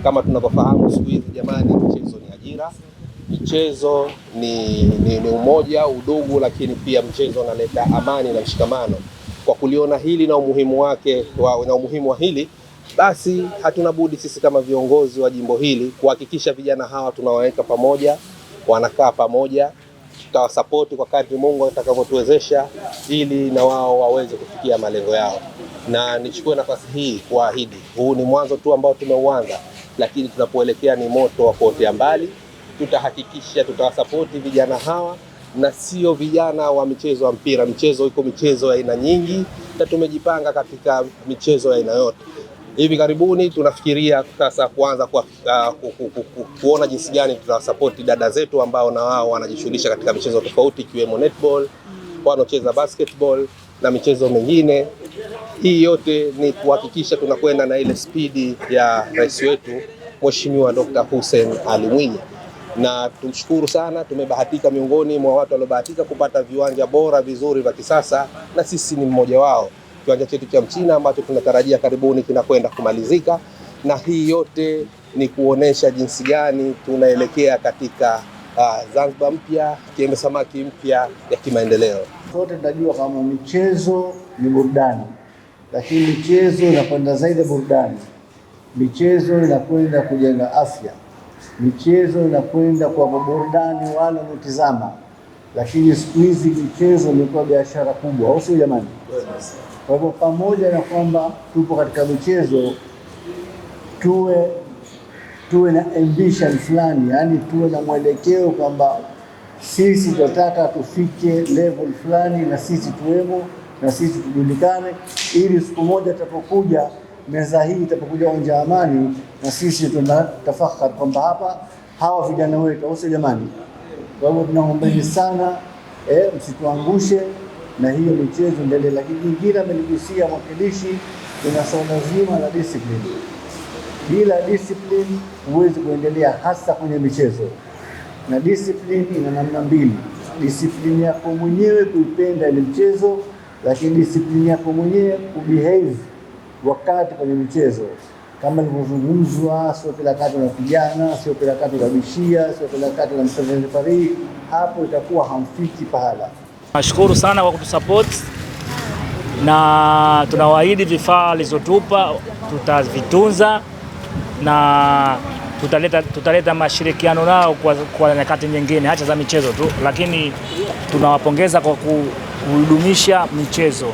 Kama tunavyofahamu siku hizi jamani, michezo ni ajira, michezo ni umoja, udugu, lakini pia mchezo unaleta amani na mshikamano. Kwa kuliona hili na umuhimu wake na umuhimu wa hili, basi hatuna budi sisi kama viongozi wa jimbo hili kuhakikisha vijana hawa tunawaweka pamoja, wanakaa pamoja, tutawasapoti kwa kadri Mungu atakavyotuwezesha ili na wao waweze kufikia malengo yao. Na nichukue nafasi hii kuahidi, huu ni mwanzo tu ambao tumeuanza, lakini tunapoelekea ni moto wa kuotea mbali. Tutahakikisha tutawasapoti vijana hawa, na sio vijana wa michezo wa mpira. Michezo iko michezo ya aina nyingi, na tumejipanga katika michezo ya aina yote. Hivi karibuni tunafikiria sasa kuanza kuona jinsi gani tutawasapoti dada zetu ambao na wao wanajishughulisha katika michezo tofauti, ikiwemo netball, wanaocheza basketball na michezo mingine. Hii yote ni kuhakikisha tunakwenda na ile spidi ya rais wetu Mheshimiwa Dr. Hussein Ali Mwinyi. Na tumshukuru sana, tumebahatika miongoni mwa watu waliobahatika kupata viwanja bora vizuri vya kisasa, na sisi ni mmoja wao. Kiwanja chetu cha Mchina ambacho tunatarajia karibuni kinakwenda kumalizika, na hii yote ni kuonesha jinsi gani tunaelekea katika Zanzibar mpya, Kiembe Samaki mpya ya kimaendeleo. Sote tunajua kama michezo ni burudani, lakini michezo inakwenda zaidi burudani. Michezo inakwenda kujenga afya. Michezo inakwenda kwa burudani wala kutizama. Lakini siku hizi michezo imekuwa biashara kubwa, au sio jamani? Kwa hivyo pamoja na kwamba tupo katika michezo, tuwe na ambition fulani, yani tuwe na mwelekeo kwamba sisi tunataka tufike level fulani, na sisi tuwemo, na sisi tujulikane, ili siku moja tutapokuja meza hii, tutapokuja Uwanja wa Amani, na sisi tunatafakari kwamba hapa hawa vijana wetu, au sio jamani? Kwa hivyo tunaombeni sana msituangushe na hiyo michezo endelee. Lakini nyingine ameligusia mwakilishi, kuna swala zima la discipline. Bila discipline huwezi kuendelea, hasa kwenye michezo. Na discipline ina namna mbili: discipline yako mwenyewe kuipenda ile mchezo, lakini discipline yako mwenyewe kubehave wakati kwenye michezo. Kama ilivyozungumzwa, sio kila wakati unapigana, sio kila wakati unabishia, sio kila wakati unamsaidia referee. Hapo itakuwa hamfiki pahala. Nashukuru sana kwa kutusupport, na tunawaahidi vifaa alizotupa tutavitunza, na tutaleta mashirikiano nao kwa nyakati nyingine, hata za michezo tu, lakini tunawapongeza kwa kuhudumisha michezo.